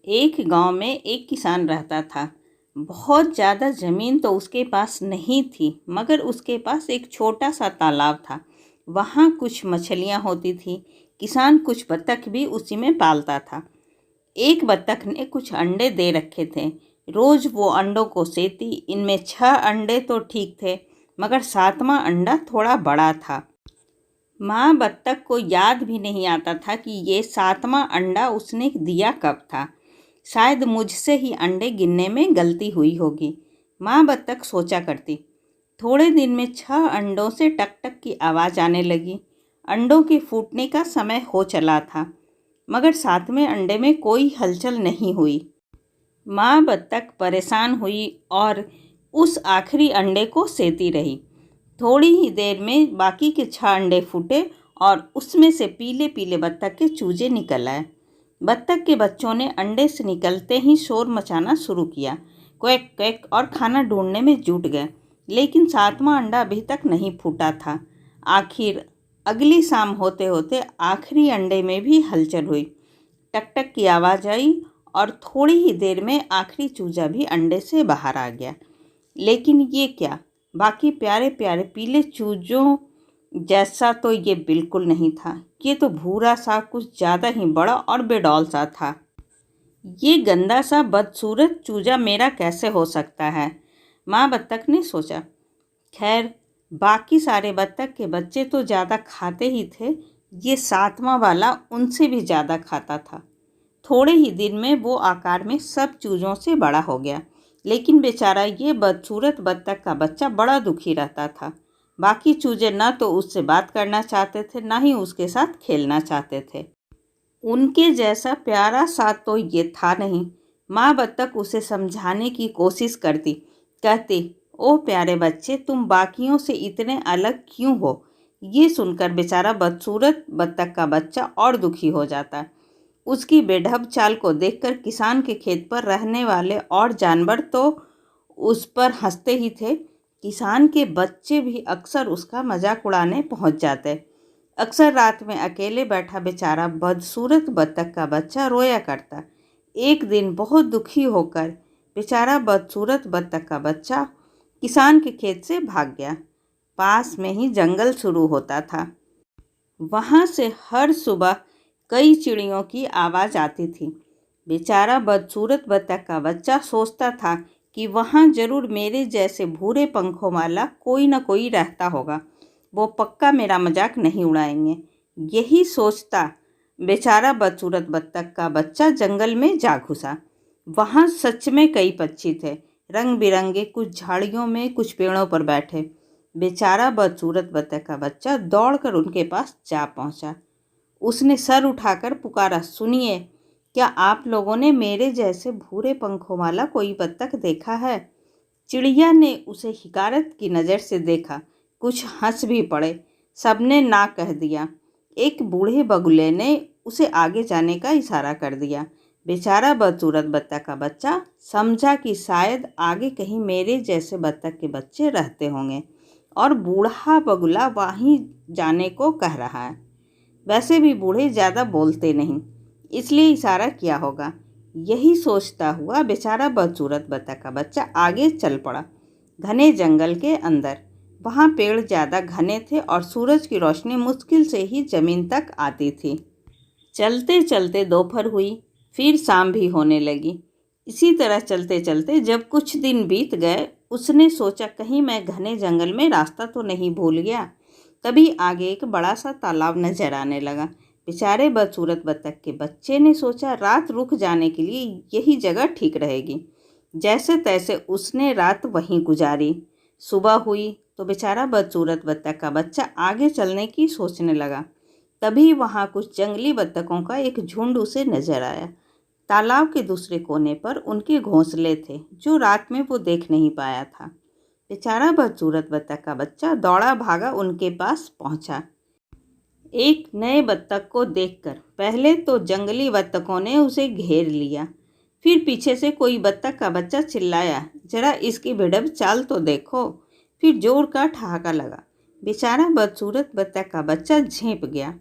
एक गांव में एक किसान रहता था। बहुत ज़्यादा ज़मीन तो उसके पास नहीं थी, मगर उसके पास एक छोटा सा तालाब था। वहाँ कुछ मछलियाँ होती थी। किसान कुछ बत्तख भी उसी में पालता था। एक बत्तख ने कुछ अंडे दे रखे थे। रोज़ वो अंडों को सेती। इनमें 6 अंडे तो ठीक थे, मगर 7वां अंडा थोड़ा बड़ा था। माँ बत्तख को याद भी नहीं आता था कि ये 7वां अंडा उसने दिया कब था। शायद मुझसे ही अंडे गिनने में गलती हुई होगी, माँ बत्तख सोचा करती। थोड़े दिन में 6 अंडों से टक टक की आवाज़ आने लगी। अंडों के फूटने का समय हो चला था, मगर 7वें अंडे में कोई हलचल नहीं हुई। माँ बत्तख परेशान हुई और उस आखिरी अंडे को सेती रही। थोड़ी ही देर में बाकी के 6 अंडे फूटे और उसमें से पीले पीले बत्तख के चूजे निकल आए। बत्तख के बच्चों ने अंडे से निकलते ही शोर मचाना शुरू किया। क्वैक क्वैक और खाना ढूंढने में जुट गए, लेकिन 7वां अंडा अभी तक नहीं फूटा था। आखिर अगली शाम होते होते आखिरी अंडे में भी हलचल हुई। टक टक की आवाज़ आई और थोड़ी ही देर में आखिरी चूजा भी अंडे से बाहर आ गया। लेकिन ये क्या, बाकी प्यारे प्यारे पीले चूजों जैसा तो ये बिल्कुल नहीं था। ये तो भूरा सा, कुछ ज़्यादा ही बड़ा और बेडौल सा था। ये गंदा सा बदसूरत चूजा मेरा कैसे हो सकता है, माँ बत्तख ने सोचा। खैर, बाकी सारे बत्तख के बच्चे तो ज़्यादा खाते ही थे, ये 7वां वाला उनसे भी ज़्यादा खाता था। थोड़े ही दिन में वो आकार में सब चूजों से बड़ा हो गया, लेकिन बेचारा ये बदसूरत बत्तख का बच्चा बड़ा दुखी रहता था। बाकी चूजे न तो उससे बात करना चाहते थे, ना ही उसके साथ खेलना चाहते थे। उनके जैसा प्यारा सा तो ये था नहीं। माँ बत्तख उसे समझाने की कोशिश करती, कहती, ओ प्यारे बच्चे, तुम बाकियों से इतने अलग क्यों हो। ये सुनकर बेचारा बदसूरत बत्तख का बच्चा और दुखी हो जाता। उसकी बेढब चाल को देखकर किसान के खेत पर रहने वाले और जानवर तो उस पर हंसते ही थे। किसान के बच्चे भी अक्सर उसका मजाक उड़ाने पहुंच जाते। अक्सर रात में अकेले बैठा बेचारा बदसूरत बत्तख का बच्चा रोया करता। एक दिन बहुत दुखी होकर बेचारा बदसूरत बत्तख का बच्चा किसान के खेत से भाग गया। पास में ही जंगल शुरू होता था। वहाँ से हर सुबह कई चिड़ियों की आवाज़ आती थी। बेचारा बदसूरत बत्तख का बच्चा सोचता था कि वहाँ ज़रूर मेरे जैसे भूरे पंखों वाला कोई न कोई रहता होगा। वो पक्का मेरा मजाक नहीं उड़ाएंगे। यही सोचता बेचारा बदसूरत बत्तख का बच्चा जंगल में जा घुसा। वहाँ सच में कई पक्षी थे, रंग बिरंगे, कुछ झाड़ियों में, कुछ पेड़ों पर बैठे। बेचारा बदसूरत बत्तख का बच्चा दौड़कर उनके पास जा पहुंचा। उसने सर उठाकर पुकारा, सुनिए, क्या आप लोगों ने मेरे जैसे भूरे पंखों वाला कोई बत्तख देखा है। चिड़िया ने उसे हिकारत की नज़र से देखा। कुछ हंस भी पड़े, सबने ना कह दिया। एक बूढ़े बगुले ने उसे आगे जाने का इशारा कर दिया। बेचारा बदसूरत बत्तख का बच्चा समझा कि शायद आगे कहीं मेरे जैसे बत्तख के बच्चे रहते होंगे और बूढ़ा बगुला वहीं जाने को कह रहा है। वैसे भी बूढ़े ज़्यादा बोलते नहीं, इसलिए इशारा किया होगा। यही सोचता हुआ बेचारा बदसूरत बत्तख का बच्चा आगे चल पड़ा, घने जंगल के अंदर। वहाँ पेड़ ज़्यादा घने थे और सूरज की रोशनी मुश्किल से ही ज़मीन तक आती थी। चलते चलते दोपहर हुई, फिर शाम भी होने लगी। इसी तरह चलते चलते जब कुछ दिन बीत गए, उसने सोचा कहीं मैं घने जंगल में रास्ता तो नहीं भूल गया। तभी आगे एक बड़ा सा तालाब नजर आने लगा। बेचारे बदसूरत बत्तख के बच्चे ने सोचा रात रुक जाने के लिए यही जगह ठीक रहेगी। जैसे तैसे उसने रात वहीं गुजारी। सुबह हुई तो बेचारा बदसूरत बत्तख का बच्चा आगे चलने की सोचने लगा। तभी वहाँ कुछ जंगली बत्तखों का एक झुंड उसे नजर आया। तालाब के दूसरे कोने पर उनके घोंसले थे, जो रात में वो देख नहीं पाया था। बेचारा बदसूरत बत्तख का बच्चा दौड़ा भागा उनके पास पहुंचा। एक नए बत्तख को देखकर पहले तो जंगली बत्तखों ने उसे घेर लिया। फिर पीछे से कोई बत्तख का बच्चा चिल्लाया, जरा इसकी बेढब चाल तो देखो। फिर जोर का ठहाका लगा। बेचारा बदसूरत बत्तख का बच्चा झेंप गया,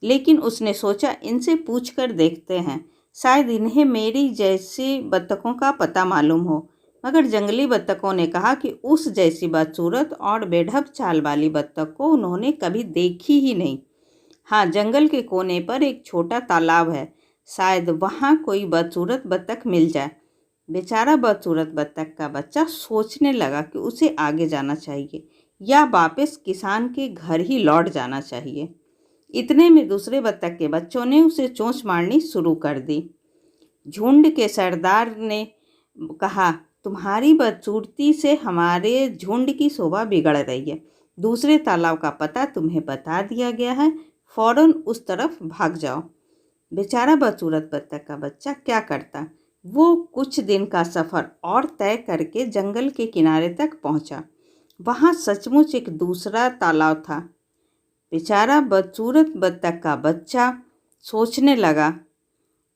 लेकिन उसने सोचा इनसे पूछ कर देखते हैं, शायद इन्हें मेरी जैसी बत्तखों का पता मालूम हो। मगर जंगली बत्तखों ने कहा कि उस जैसी बदसूरत और बेढब चाल वाली बत्तख को उन्होंने कभी देखी ही नहीं। हाँ, जंगल के कोने पर एक छोटा तालाब है, शायद वहाँ कोई बदसूरत बत्तख मिल जाए। बेचारा बदसूरत बत्तख का बच्चा सोचने लगा कि उसे आगे जाना चाहिए या वापस किसान के घर ही लौट जाना चाहिए। इतने में दूसरे बत्तख के बच्चों ने उसे चोंच मारनी शुरू कर दी। झुंड के सरदार ने कहा, तुम्हारी बदसूरती से हमारे झुंड की शोभा बिगड़ रही है। दूसरे तालाब का पता तुम्हें बता दिया गया है, फौरन उस तरफ भाग जाओ। बेचारा बदसूरत बत्तख का बच्चा क्या करता। वो कुछ दिन का सफ़र और तय करके जंगल के किनारे तक पहुंचा। वहाँ सचमुच एक दूसरा तालाब था। बेचारा बदसूरत बत्तख का बच्चा सोचने लगा,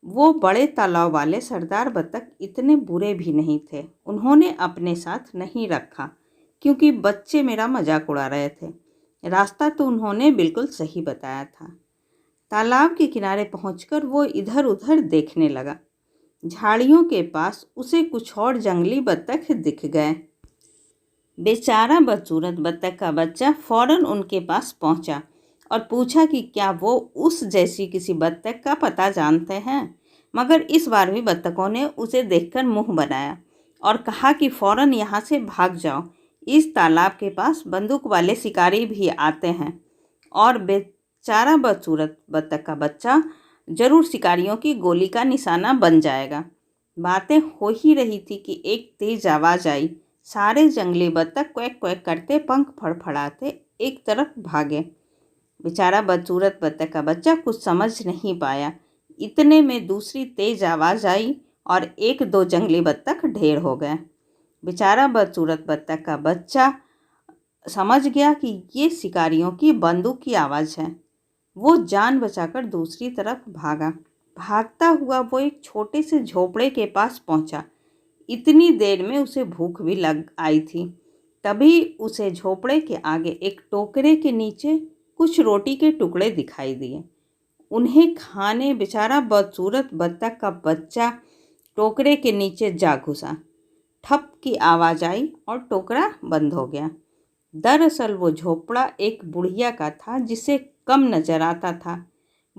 वो बड़े तालाब वाले सरदार बत्तख इतने बुरे भी नहीं थे। उन्होंने अपने साथ नहीं रखा क्योंकि बच्चे मेरा मजाक उड़ा रहे थे। रास्ता तो उन्होंने बिल्कुल सही बताया था। तालाब के किनारे पहुंचकर वो इधर उधर देखने लगा। झाड़ियों के पास उसे कुछ और जंगली बत्तख दिख गए। बेचारा बदसूरत बत्तख का बच्चा फौरन उनके पास पहुंचा और पूछा कि क्या वो उस जैसी किसी बत्तख का पता जानते हैं। मगर इस बार भी बत्तखों ने उसे देखकर मुंह बनाया और कहा कि फौरन यहाँ से भाग जाओ। इस तालाब के पास बंदूक वाले शिकारी भी आते हैं और बेचारा बदसूरत बत्तख का बच्चा जरूर शिकारियों की गोली का निशाना बन जाएगा। बातें हो ही रही थी कि एक तेज आवाज़ आई। सारे जंगली बत्तख क्वैक क्वैक करते पंख फड़फड़ाते एक तरफ भागे। बेचारा बदसूरत बत्तख का बच्चा कुछ समझ नहीं पाया। इतने में दूसरी तेज आवाज़ आई और एक दो जंगली बत्तख ढेर हो गए। बेचारा बदसूरत बत्तख का बच्चा समझ गया कि ये शिकारियों की बंदूक की आवाज़ है। वो जान बचाकर दूसरी तरफ भागा। भागता हुआ वो एक छोटे से झोपड़े के पास पहुंचा। इतनी देर में उसे भूख भी लग आई थी। तभी उसे झोपड़े के आगे एक टोकरे के नीचे कुछ रोटी के टुकड़े दिखाई दिए। उन्हें खाने बेचारा बदसूरत बत्तख का बच्चा टोकरे के नीचे जा घुसा। ठप की आवाज़ आई और टोकरा बंद हो गया। दरअसल वो झोपड़ा एक बुढ़िया का था जिसे कम नजर आता था।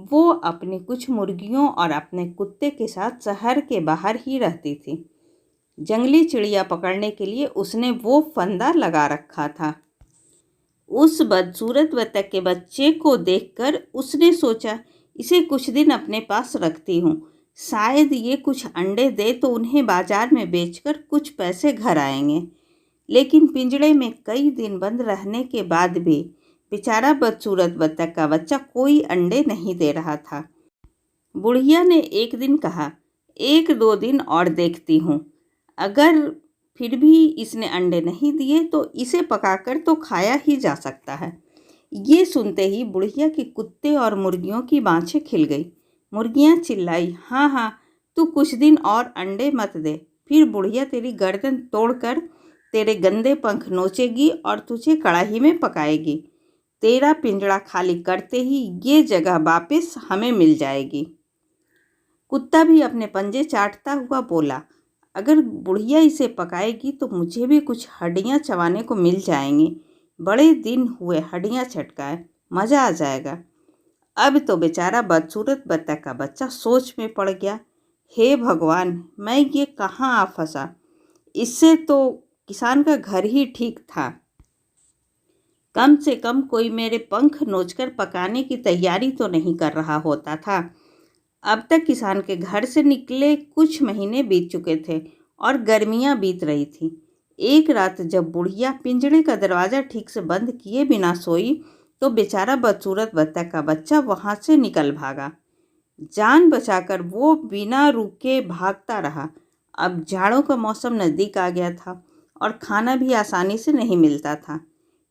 वो अपनी कुछ मुर्गियों और अपने कुत्ते के साथ शहर के बाहर ही रहती थी। जंगली चिड़िया पकड़ने के लिए उसने वो फंदा लगा रखा था। उस बदसूरत बत्तख के बच्चे को देखकर उसने सोचा, इसे कुछ दिन अपने पास रखती हूँ, शायद ये कुछ अंडे दे तो उन्हें बाजार में बेचकर कुछ पैसे घर आएंगे। लेकिन पिंजड़े में कई दिन बंद रहने के बाद भी बेचारा बदसूरत बत्तख का बच्चा कोई अंडे नहीं दे रहा था। बुढ़िया ने एक दिन कहा, एक दो दिन और देखती हूँ, अगर फिर भी इसने अंडे नहीं दिए तो इसे पकाकर तो खाया ही जा सकता है। ये सुनते ही बुढ़िया के कुत्ते और मुर्गियों की बाँछें खिल गई। मुर्गियाँ चिल्लाई, हाँ हाँ, तू कुछ दिन और अंडे मत दे, फिर बुढ़िया तेरी गर्दन तोड़कर तेरे गंदे पंख नोचेगी और तुझे कढ़ाई में पकाएगी। तेरा पिंजड़ा खाली करते ही ये जगह वापस हमें मिल जाएगी। कुत्ता भी अपने पंजे चाटता हुआ बोला, अगर बुढ़िया इसे पकाएगी तो मुझे भी कुछ हड्डियाँ चबाने को मिल जाएंगी। बड़े दिन हुए हड्डियाँ चटकाए, मज़ा आ जाएगा। अब तो बेचारा बदसूरत बत्तख का बच्चा सोच में पड़ गया, हे भगवान, मैं ये कहाँ आ फंसा। इससे तो किसान का घर ही ठीक था। कम से कम कोई मेरे पंख नोचकर पकाने की तैयारी तो नहीं कर रहा होता था। अब तक किसान के घर से निकले कुछ महीने बीत चुके थे और गर्मियां बीत रही थी। एक रात जब बुढ़िया पिंजड़े का दरवाज़ा ठीक से बंद किए बिना सोई तो बेचारा बदसूरत बत्तख का बच्चा वहाँ से निकल भागा। जान बचाकर वो बिना रुके भागता रहा। अब जाड़ों का मौसम नज़दीक आ गया था और खाना भी आसानी से नहीं मिलता था।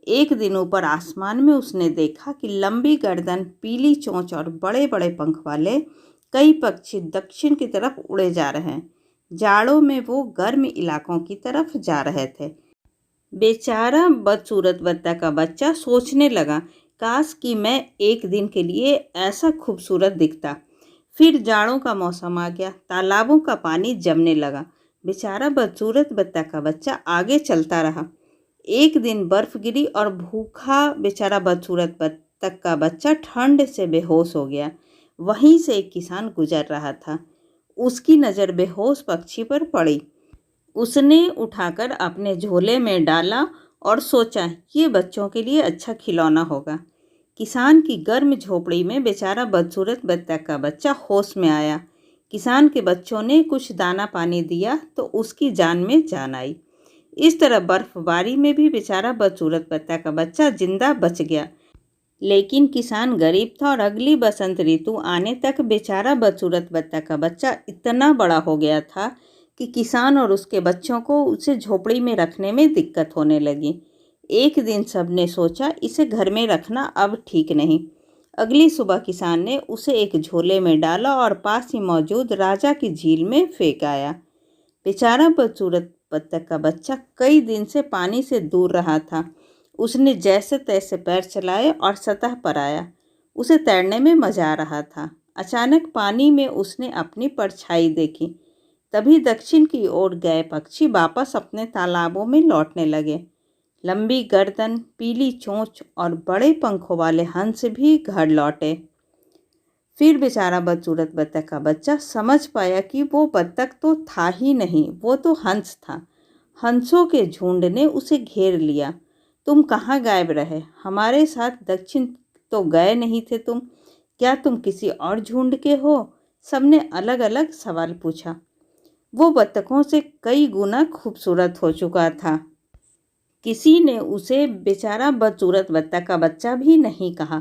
एक दिन ऊपर आसमान में उसने देखा कि लंबी गर्दन, पीली चोंच और बड़े बड़े पंख वाले कई पक्षी दक्षिण की तरफ उड़े जा रहे हैं। जाड़ों में वो गर्म इलाकों की तरफ जा रहे थे। बेचारा बदसूरत बत्तख का बच्चा सोचने लगा, काश कि मैं एक दिन के लिए ऐसा खूबसूरत दिखता, फिर जाड़ों का मौसम आ गया, तालाबों का पानी जमने लगा। बेचारा बदसूरत बत्तख का बच्चा आगे चलता रहा। एक दिन बर्फ गिरी और भूखा बेचारा बदसूरत बत्तख का बच्चा ठंड से बेहोश हो गया। वहीं से एक किसान गुजर रहा था। उसकी नज़र बेहोश पक्षी पर पड़ी। उसने उठाकर अपने झोले में डाला और सोचा ये बच्चों के लिए अच्छा खिलौना होगा। किसान की गर्म झोपड़ी में बेचारा बदसूरत बत्तख का बच्चा होश में आया। किसान के बच्चों ने कुछ दाना पानी दिया तो उसकी जान में जान आई। इस तरह बर्फबारी में भी बेचारा बदसूरत बत्तख का बच्चा जिंदा बच गया। लेकिन किसान गरीब था और अगली बसंत ऋतु आने तक बेचारा बदसूरत बत्तख का बच्चा इतना बड़ा हो गया था कि किसान और उसके बच्चों को उसे झोपड़ी में रखने में दिक्कत होने लगी। एक दिन सबने सोचा इसे घर में रखना अब ठीक नहीं। अगली सुबह किसान ने उसे एक झोले में डाला और पास ही मौजूद राजा की झील में फेंक आया। बेचारा बदसूरत बत्तख का बच्चा कई दिन से पानी से दूर रहा था। उसने जैसे तैसे पैर चलाए और सतह पर आया। उसे तैरने में मजा आ रहा था। अचानक पानी में उसने अपनी परछाई देखी। तभी दक्षिण की ओर गए पक्षी वापस अपने तालाबों में लौटने लगे। लंबी गर्दन, पीली चोंच और बड़े पंखों वाले हंस भी घर लौटे। फिर बेचारा बदसूरत बत्तख का बच्चा समझ पाया कि वो बत्तख तो था ही नहीं, वो तो हंस था। हंसों के झुंड ने उसे घेर लिया। तुम कहाँ गायब रहे? हमारे साथ दक्षिण तो गए नहीं थे तुम? क्या तुम किसी और झुंड के हो? सबने अलग अलग सवाल पूछा। वो बत्तखों से कई गुना खूबसूरत हो चुका था। किसी ने उसे बेचारा बदसूरत बत्तख का बच्चा भी नहीं कहा।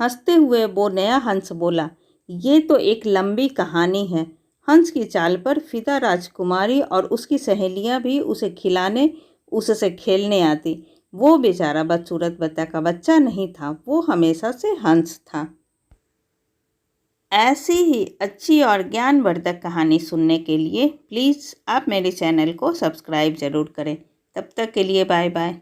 हंसते हुए वो नया हंस बोला, ये तो एक लंबी कहानी है। हंस की चाल पर फिदा राजकुमारी और उसकी सहेलियां भी उसे खिलाने, उससे खेलने आती। वो बेचारा बदसूरत बत्तख का बच्चा नहीं था, वो हमेशा से हंस था। ऐसी ही अच्छी और ज्ञानवर्धक कहानी सुनने के लिए प्लीज़ आप मेरे चैनल को सब्सक्राइब ज़रूर करें। तब तक के लिए बाय बाय।